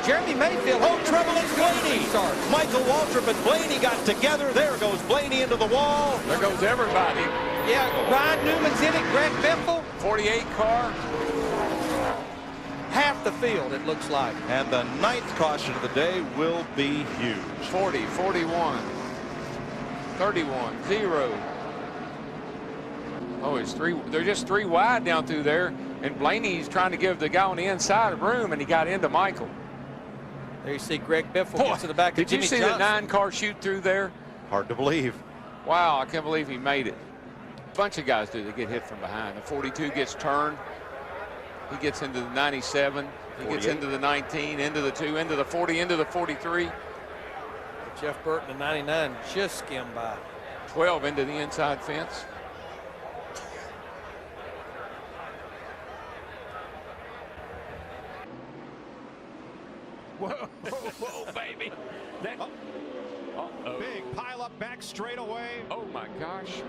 Jeremy Mayfield. Oh, trouble is Blaney. Michael Waltrip and Blaney got together. There goes Blaney into the wall. There goes everybody. Yeah, Ryan Newman's in it. Greg Biffle. 48 car. Half the field, it looks like. And the 9th caution of the day will be huge. 40, 41, 31, 0. Oh, it's 3. They're just 3 wide down through there. And Blaney's trying to give the guy on the inside of room, and he got into Michael. There you see Greg Biffle gets to the back of Did Jimmy you see Johnson. the 9-car shoot through there? Hard to believe. Wow, I can't believe he made it. A bunch of guys do. They get hit from behind. The 42 gets turned. He gets into the 97. He 48. gets into the 19, into the 2, into the 40, into the 43. Jeff Burton, the 99, just skimmed by. 12 into the inside fence. Whoa, whoa, baby. Big pile up back straight away. Oh my gosh.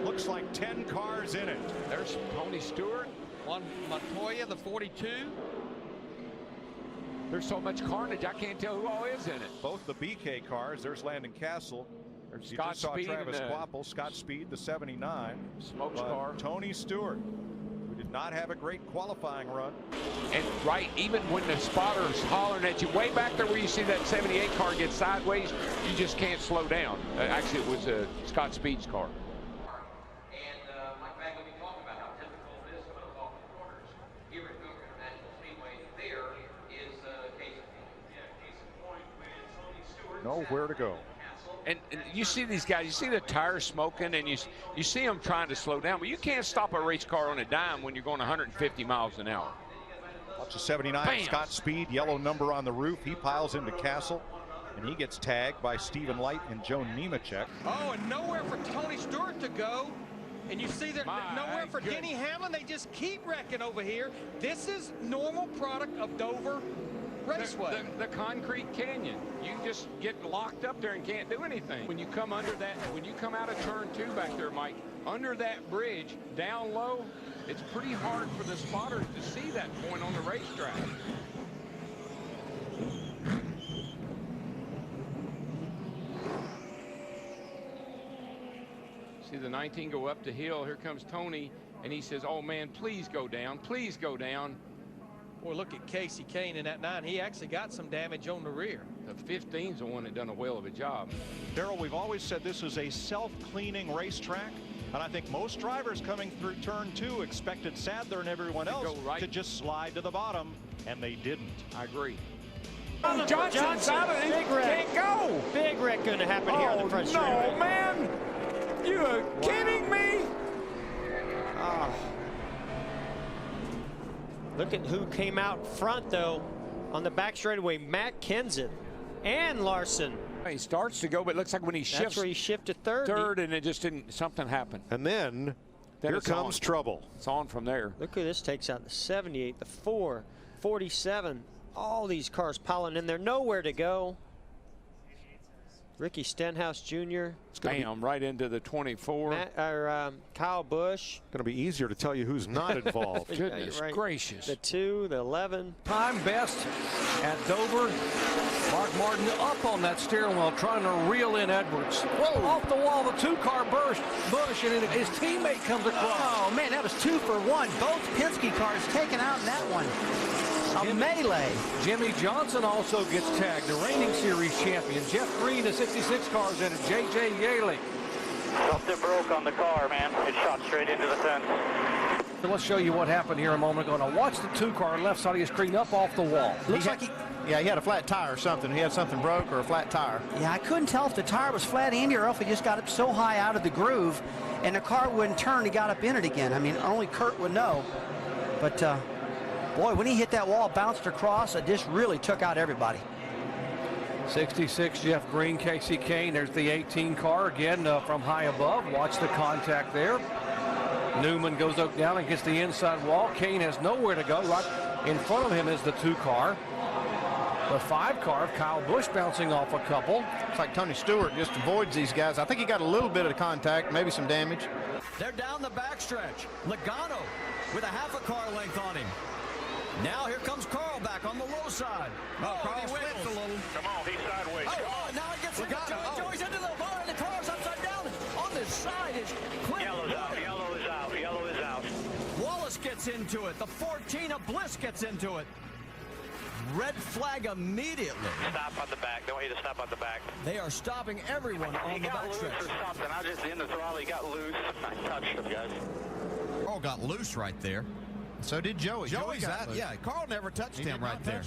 Looks like 10 cars in it. There's Tony Stewart. Juan Montoya, the 42. There's so much carnage, I can't tell who all is in it. Both the BK cars. There's Landon Castle. There's You Scott just saw Speed Travis and, Quapple, Scott Speed, the 79. Smokes car. Tony Stewart, who did not have a great qualifying run. And right, even when the spotter's hollering at you, way back there where you see that 78 car get sideways, you just can't slow down. Actually, it was Scott Speed's car. Nowhere to go. And you see these guys, you see the tires smoking, and you see them trying to slow down, but you can't stop a race car on a dime when you're going 150 miles an hour. Watch the 79, Bam. Scott Speed, yellow number on the roof. He piles into Castle, and he gets tagged by Stephen Light and Joe Nemechek. Oh, and nowhere for Tony Stewart to go. And you see that nowhere for Denny Hamlin. They just keep wrecking over here. This is normal product of Dover Raceway. The concrete canyon. You just get locked up there and can't do anything. When you come under that, when you come out of turn 2 back there, Mike, under that bridge, down low, it's pretty hard for the spotters to see that point on the racetrack. See the 19 go up the hill. Here comes Tony, and he says, oh man, please go down, please go down. Boy, look at Casey Kane in that 9. He actually got some damage on the rear. The 15's the one that done a whale of a job. Darrell, we've always said this is a self-cleaning racetrack, and I think most drivers coming through turn 2 expected Sadler and everyone else to just slide to the bottom, and they didn't. I agree. Johnson can't go. Big wreck going to happen here on the front straight. No, man. You are kidding me? Look at who came out front, though, on the back straightaway. Matt Kenseth and Larson. He starts to go, but it looks like when he shifts. That's where he shifted third. And it just didn't, something happened. And then here comes trouble. It's on from there. Look who this takes out. The 78, the 4, 47. All these cars piling in there. Nowhere to go. Ricky Stenhouse Jr. Bam, right into the 24. Kyle Busch. Going to be easier to tell you who's not involved. Goodness gracious. The 2, the 11. Time best at Dover. Mark Martin up on that steering wheel trying to reel in Edwards. Whoa. Off the wall, the 2-car burst. Busch, and his teammate comes across. Oh, man, that was 2 for 1. Both Penske cars taken out in that one. A melee. Jimmy Johnson also gets tagged, the reigning series champion. Jeff Green, the 66 cars in it. J.J. Yaley. Something broke on the car, man. It shot straight into the fence. So let's show you what happened here a moment ago. Now watch the 2-car left side of your screen up off the wall. Looks like he had a flat tire or something. He had something broke or a flat tire. Yeah, I couldn't tell if the tire was flat, Andy, or if he just got up so high out of the groove and the car wouldn't turn. He got up in it again. I mean, only Kurt would know. But, boy, when he hit that wall, bounced across, it just really took out everybody. 66, Jeff Green, Casey Kane. There's the 18 car again from high above. Watch the contact there. Newman goes up down and gets the inside wall. Kane has nowhere to go. Right in front of him is the 2-car. The 5-car of Kyle Busch bouncing off a couple. It's like Tony Stewart just avoids these guys. I think he got a little bit of contact, maybe some damage. They're down the backstretch. Logano with a half a car length on him. Now here comes Carl back on the low side. inside. Oh, Carl slips a little. Come on, he's sideways. Oh, now he gets into Joey. Joey's into the bar, and the car's upside down. On this side is Clint. Yellow's out, yellow is out, yellow is out. Wallace gets into it. The 14 of Bliss gets into it. Red flag immediately. Stop on the back. They want you to stop on the back. They are stopping everyone on the backstretch. He got loose or something. I was just in the throttle. He got loose. I touched him, guys. Carl got loose right there. So did Joey. Joey's out. Yeah, Carl never touched him right there.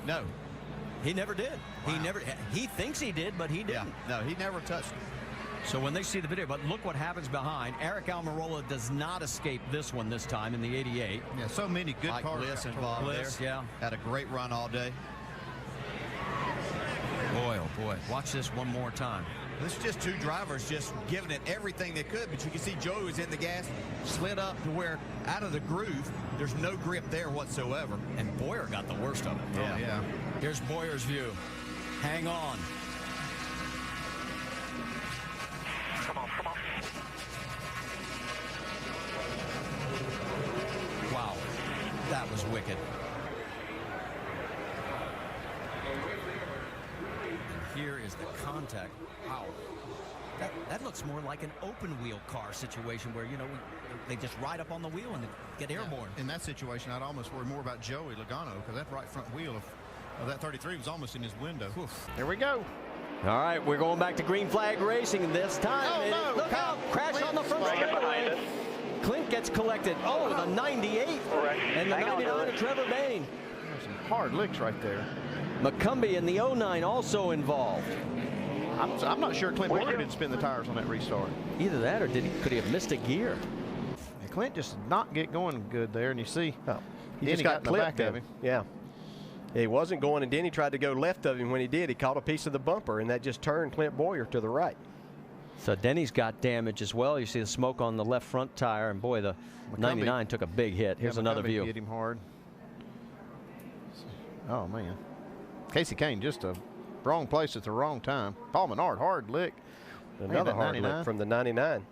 No. He never did. Wow. He thinks he did, but he didn't. Yeah. No, he never touched him. So when they see the video, but look what happens behind. Eric Almirola does not escape this one this time in the 88. Yeah, so many good Mike cars Bliss involved Bliss, there. yeah. Had a great run all day. Boy, oh boy. Watch this one more time. This is just two drivers just giving it everything they could, but you can see Joey was in the gas, slid up to where out of the groove, there's no grip there whatsoever. And Boyer got the worst of it. Yeah. Here's Boyer's view. Hang on. Come on, come on. Wow. That was wicked. And here is the contact. Wow. That looks more like an open wheel car situation where, you know, they just ride up on the wheel and get airborne. In that situation, I'd almost worry more about Joey Logano because that right front wheel of that 33 was almost in his window. Here we go. All right, we're going back to green flag racing, and this time, look out, crash on the front straightaway. Clint gets collected. Oh, the 98 and the 99 of Trevor Bayne. There's some hard licks right there. McCumbee in the 09 also involved. I'm not sure Clint Boyer didn't spin the tires on that restart. Either that or could he have missed a gear? And Clint just did not get going good there, and you see he just got clipped of him. Yeah. He wasn't going, and Denny tried to go left of him. When he did, he caught a piece of the bumper, and that just turned Clint Boyer to the right. So Denny's got damage as well. You see the smoke on the left front tire, and boy, the 99 took a big hit. Here's another view. Hit him hard. Oh, man. Casey Kane, just a wrong place at the wrong time. Paul Menard, hard lick. Another hard lick from the 99.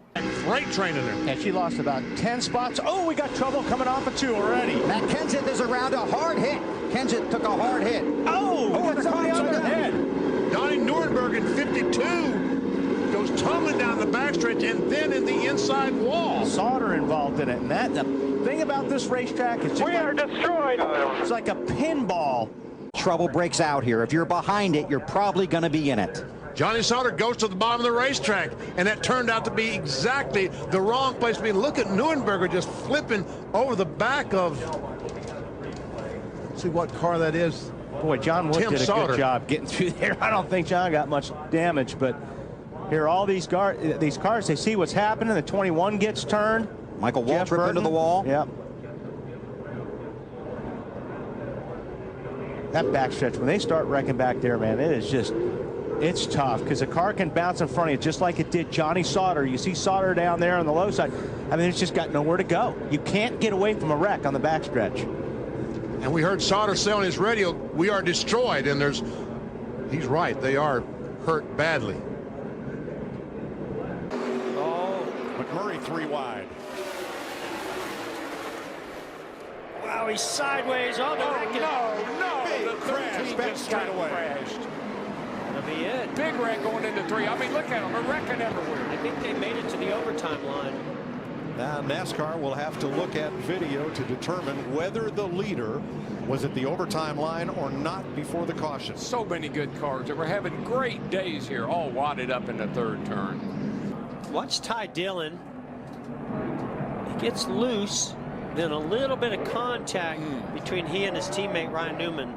Great train in there. And she lost about 10 spots. Oh, we got trouble coming off of 2 already. Matt Kenseth is around a hard hit. Kenseth took a hard hit. Oh, it's on the head. Donnie Nuremberg in 52 goes tumbling down the backstretch and then in the inside wall. Sauter involved in it. And that, the thing about this racetrack is we are destroyed. It's like a pinball. Trouble breaks out here. If you're behind it, you're probably going to be in it. Johnny Sauter goes to the bottom of the racetrack, and that turned out to be exactly the wrong place to be. Look at Neuenberger just flipping over the back of, let's see what car that is. Boy, John Wood did a good job getting through there. I don't think John got much damage, but here all these cars, they see what's happening. The 21 gets turned. Michael Waltrip into the wall. Yep. That backstretch, when they start wrecking back there, man, it is just, it's tough because the car can bounce in front of you just like it did Johnny Sauter. You see Sauter down there on the low side. I mean, it's just got nowhere to go. You can't get away from a wreck on the backstretch. And we heard Sauter say on his radio, we are destroyed. And he's right. They are hurt badly. Oh, McMurray 3 wide. Wow, he's sideways on the wreck. No, big the crash, back straight away. Crashed. That'll be it. Big wreck going into 3. I mean, look at them. They're wrecking everywhere. I think they made it to the overtime line. Now NASCAR will have to look at video to determine whether the leader was at the overtime line or not before the caution. So many good cars. We're having great days here, all wadded up in the 3rd turn. Watch Ty Dillon. He gets loose. Then a little bit of contact between he and his teammate Ryan Newman.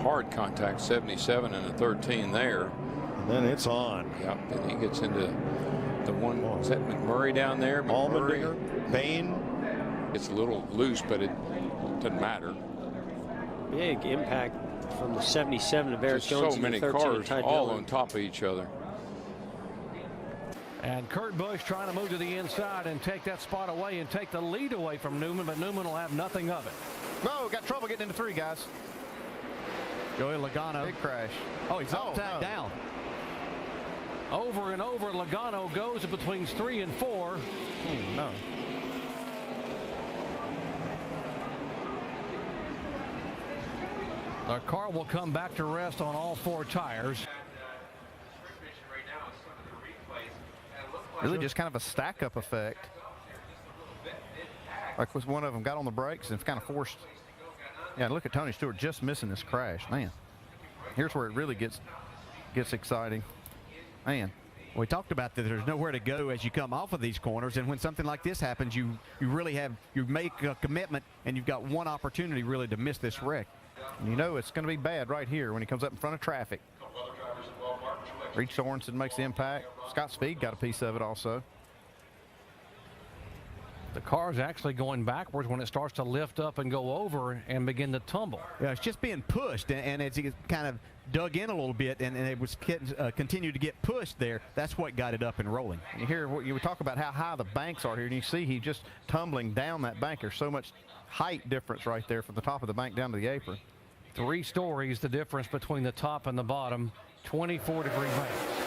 Hard contact, 77 and a 13 there. And then it's on. Yep, and he gets into the one. Is that McMurray down there? Allmendinger, Bayne. It's a little loose, but it doesn't matter. Big impact from the 77 of Eric Jones. So many cars all on top of each other. And Kurt Busch trying to move to the inside and take that spot away and take the lead away from Newman, but Newman will have nothing of it. No, got trouble getting into 3, guys. Joey Logano. Big crash. Oh, he's upside down. Over and over, Logano goes between 3 and 4. No. The car will come back to rest on all 4 tires. Really just kind of a stack-up effect. Like was one of them got on the brakes and kind of forced. Yeah, look at Tony Stewart just missing this crash. Man, here's where it really gets exciting. Man. We talked about that there's nowhere to go as you come off of these corners, and when something like this happens, you make a commitment, and you've got one opportunity really to miss this wreck. And you know it's going to be bad right here when he comes up in front of traffic. Reed Sorensen makes the impact. Scott Speed got a piece of it also. The car's actually going backwards when it starts to lift up and go over and begin to tumble. Yeah, it's just being pushed, and as he kind of dug in a little bit, and it was continued to get pushed there, that's what got it up and rolling. And you hear what you talk about how high the banks are here, and you see he's just tumbling down that bank. There's so much height difference right there from the top of the bank down to the apron. 3 stories, the difference between the top and the bottom, 24-degree banks.